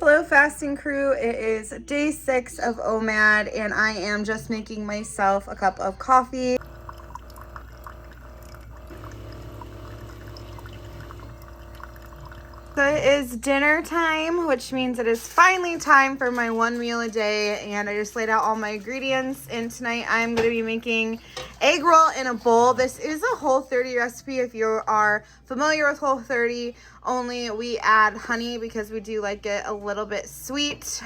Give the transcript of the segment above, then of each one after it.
Hello fasting crew, it is day 6 of OMAD and I am just making myself a cup of coffee. So it is dinner time, which means it is finally time for my one meal a day, and I just laid out all my ingredients, and tonight I'm going to be making egg roll in a bowl. This is a Whole30 recipe if you are familiar with Whole30, only we add honey because we do like it a little bit sweet.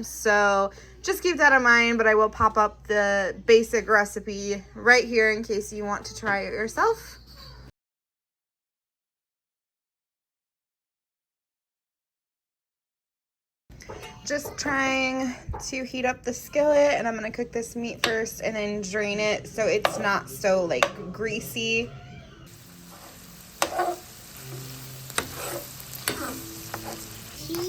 So just keep that in mind, but I will pop up the basic recipe right here in case you want to try it yourself. Just trying to heat up the skillet, and I'm gonna cook this meat first and then drain it so it's not so like greasy.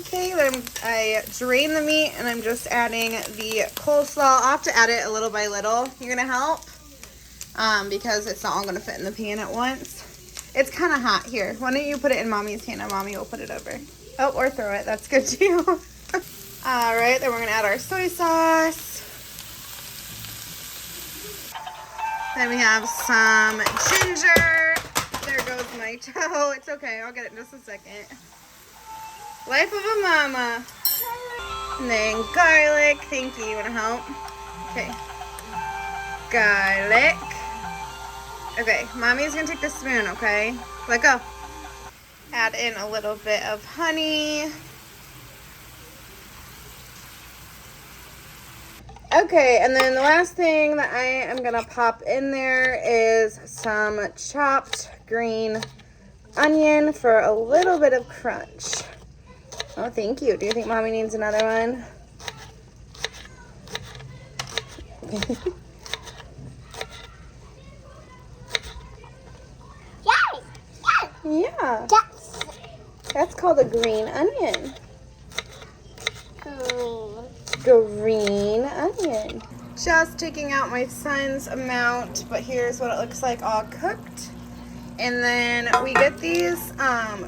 Okay, then I drain the meat and I'm just adding the coleslaw. I'll have to add it a little by little. You're gonna help? Because it's not all gonna fit in the pan at once. It's kind of hot here. Why don't you put it in Mommy's hand and Mommy will put it over. Oh, or throw it, that's good too. All right, then we're gonna add our soy sauce. Then we have some ginger. There goes my toe. It's okay, I'll get it in just a second. Life of a mama. And then garlic. Thank you. You wanna help? Okay. Garlic. Okay, Mommy's gonna take the spoon, okay? Let go. Add in a little bit of honey. Okay, and then the last thing that I am gonna pop in there is some chopped green onion for a little bit of crunch. Oh, thank you. Do you think Mommy needs another one? Yeah. That's called a green onion. Green onion. Just taking out my son's amount, but here's what it looks like all cooked. And then we get these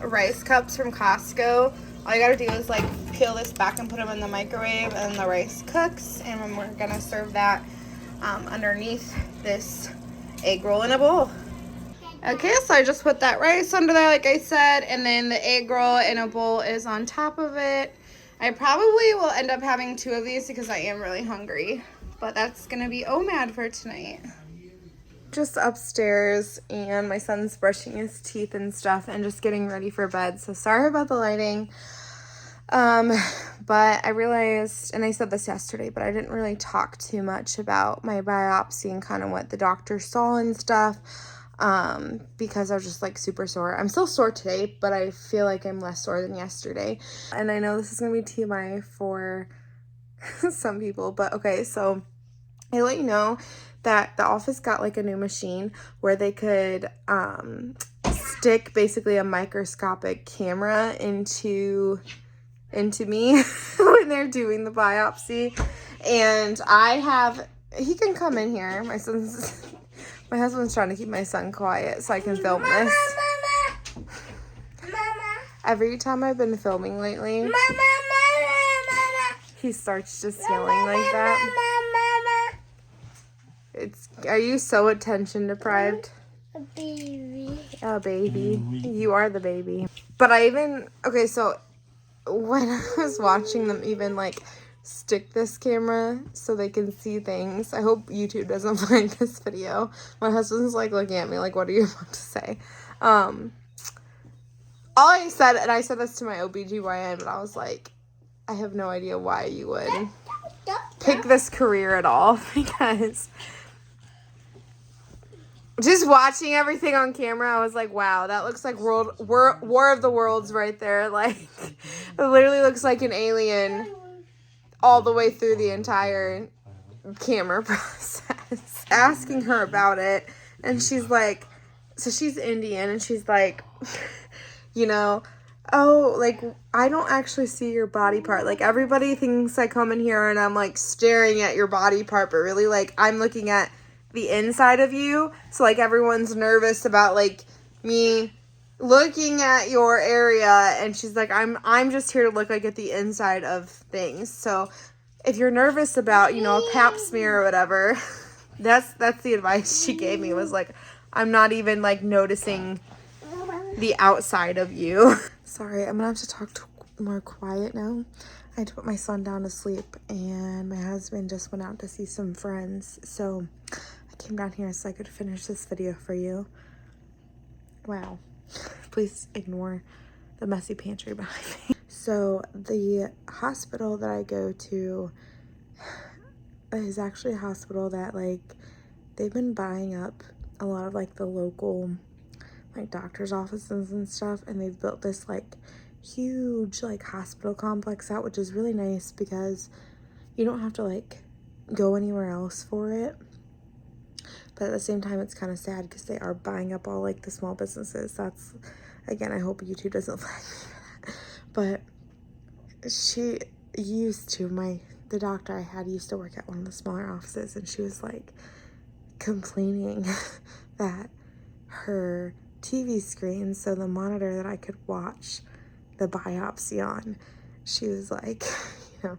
rice cups from Costco. All you gotta do is like peel this back and put them in the microwave, and the rice cooks. And then we're gonna serve that underneath this egg roll in a bowl. Okay, so I just put that rice under there like I said, and then the egg roll in a bowl is on top of it. I probably will end up having 2 of these because I am really hungry. But that's going to be OMAD for tonight. Just upstairs, and my son's brushing his teeth and stuff and just getting ready for bed. So sorry about the lighting. But I realized, and I said this yesterday, but I didn't really talk too much about my biopsy and kind of what the doctor saw and stuff. Because I was just like super sore. I'm still sore today, but I feel like I'm less sore than yesterday. And I know this is gonna be TMI for some people, but okay, so I let you know that the office got like a new machine where they could stick basically a microscopic camera into me when they're doing the biopsy. And he can come in here. My husband's trying to keep my son quiet so I can film this. Every time I've been filming lately, he starts just yelling like that. Are you so attention deprived? A baby. Oh, baby. You are the baby. But okay, so when I was watching them even like stick this camera so they can see things. I hope YouTube doesn't find this video. My husband's like looking at me like, what are you about to say? All I said, and I said this to my OBGYN, but I was like, I have no idea why you would pick this career at all, because just watching everything on camera, I was like, wow, that looks like War of the Worlds right there. Like, it literally looks like an alien all the way through the entire camera process. Asking her about it, and she's like, so she's Indian, and she's like, you know, oh, like, I don't actually see your body part. Like, everybody thinks I come in here and I'm like staring at your body part, but really like I'm looking at the inside of you. So like everyone's nervous about like me looking at your area, and she's like, I'm just here to look like at the inside of things. So if you're nervous about, you know, a pap smear or whatever, that's the advice she gave me, was like, I'm not even like noticing the outside of you. Sorry, I'm gonna have to talk more quiet now. I had to put my son down to sleep, and my husband just went out to see some friends, so I came down here so I could finish this video for you. Wow. Please ignore the messy pantry behind me. So the hospital that I go to is actually a hospital that, like, they've been buying up a lot of like the local like doctor's offices and stuff, and they've built this like huge like hospital complex out, which is really nice because you don't have to like go anywhere else for it. But at the same time, it's kind of sad because they are buying up all like the small businesses. That's, again, I hope YouTube doesn't flag me for that. But she used to, the doctor I had used to work at one of the smaller offices, and she was like complaining that her TV screen, so the monitor that I could watch the biopsy on, she was like, you know,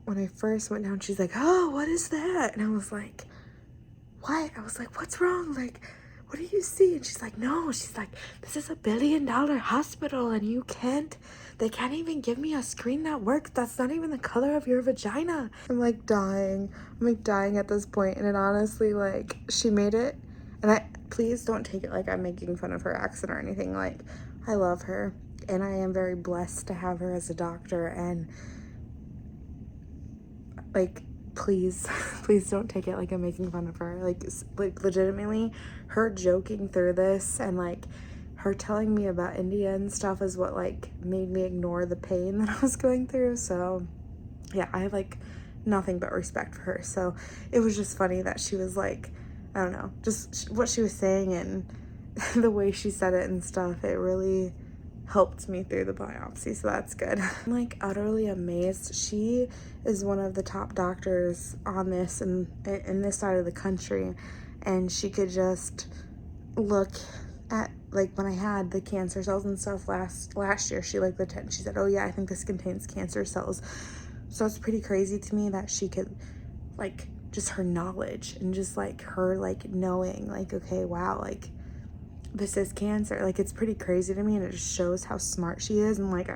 when I first went down, she's like, oh, what is that? And I was like, what? I was like, what's wrong? Like, what do you see? And she's like, no. She's like, this is $1 billion hospital, and they can't even give me a screen that works. That's not even the color of your vagina. I'm like dying. I'm like dying at this point. And it honestly, like, she made it. And please don't take it like I'm making fun of her accent or anything. Like, I love her, and I am very blessed to have her as a doctor. And like, please don't take it like I'm making fun of her. Like legitimately, her joking through this and like her telling me about India and stuff is what like made me ignore the pain that I was going through. So yeah, I have like nothing but respect for her. So it was just funny that she was like, I don't know, just what she was saying and the way she said it and stuff, it really helped me through the biopsy, so that's good. I'm like utterly amazed. She is one of the top doctors on this and in this side of the country, and she could just look at, like, when I had the cancer cells and stuff last year, she like looked at it and she said, oh yeah, I think this contains cancer cells. So it's pretty crazy to me that she could, like, just her knowledge and just like her like knowing like, okay, wow, like this is cancer. Like, it's pretty crazy to me, and it just shows how smart she is. And like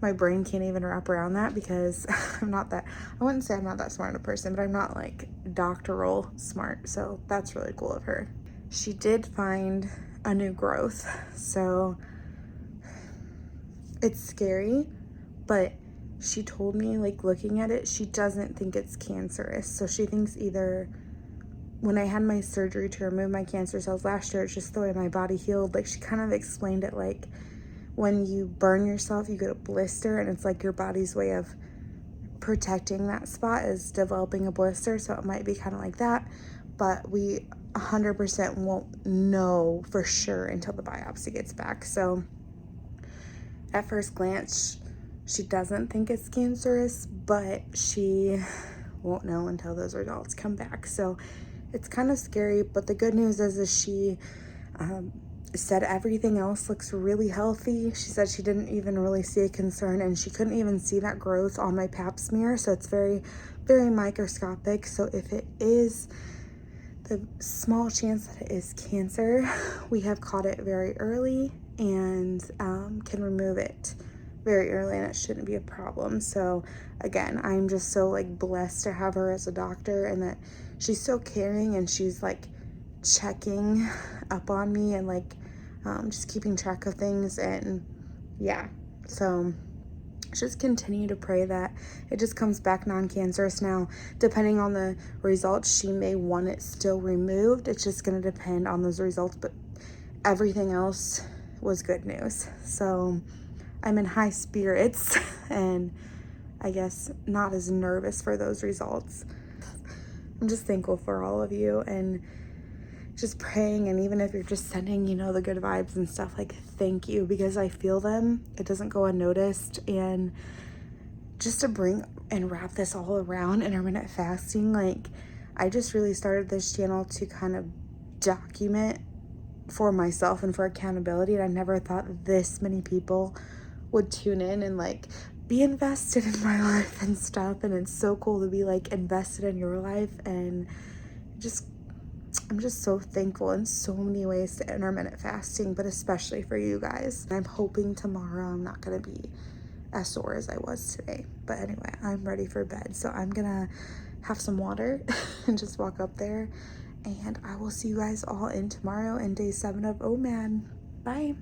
my brain can't even wrap around that because I wouldn't say I'm not that smart of a person, but I'm not like doctoral smart. So that's really cool of her. She did find a new growth, so it's scary, but she told me, like, looking at it, she doesn't think it's cancerous. So she thinks either when I had my surgery to remove my cancer cells last year, it's just the way my body healed. Like, she kind of explained it like when you burn yourself, you get a blister, and it's like your body's way of protecting that spot is developing a blister. So it might be kind of like that, but we 100% won't know for sure until the biopsy gets back. So at first glance, she doesn't think it's cancerous, but she won't know until those results come back. So it's kind of scary, but the good news is she said everything else looks really healthy. She said she didn't even really see a concern, and she couldn't even see that growth on my pap smear. So it's very, very microscopic. So if it is the small chance that it is cancer, we have caught it very early and can remove it very early, and it shouldn't be a problem. So again, I'm just so like blessed to have her as a doctor, and that she's so caring, and she's like checking up on me and like just keeping track of things. And yeah, so just continue to pray that it just comes back non-cancerous. Now, depending on the results, she may want it still removed. It's just going to depend on those results, but everything else was good news. So I'm in high spirits and I guess not as nervous for those results. I'm just thankful for all of you and just praying, and even if you're just sending, you know, the good vibes and stuff, like, thank you, because I feel them. It doesn't go unnoticed. And just to bring and wrap this all around intermittent fasting, like, I just really started this channel to kind of document for myself and for accountability. And I never thought this many people would tune in and like be invested in my life and stuff. And it's so cool to be like invested in your life. And I'm just so thankful in so many ways to intermittent fasting, but especially for you guys. I'm hoping tomorrow I'm not gonna be as sore as I was today. But anyway, I'm ready for bed. So I'm gonna have some water and just walk up there. And I will see you guys all in tomorrow in day 7 of OMAD. Bye.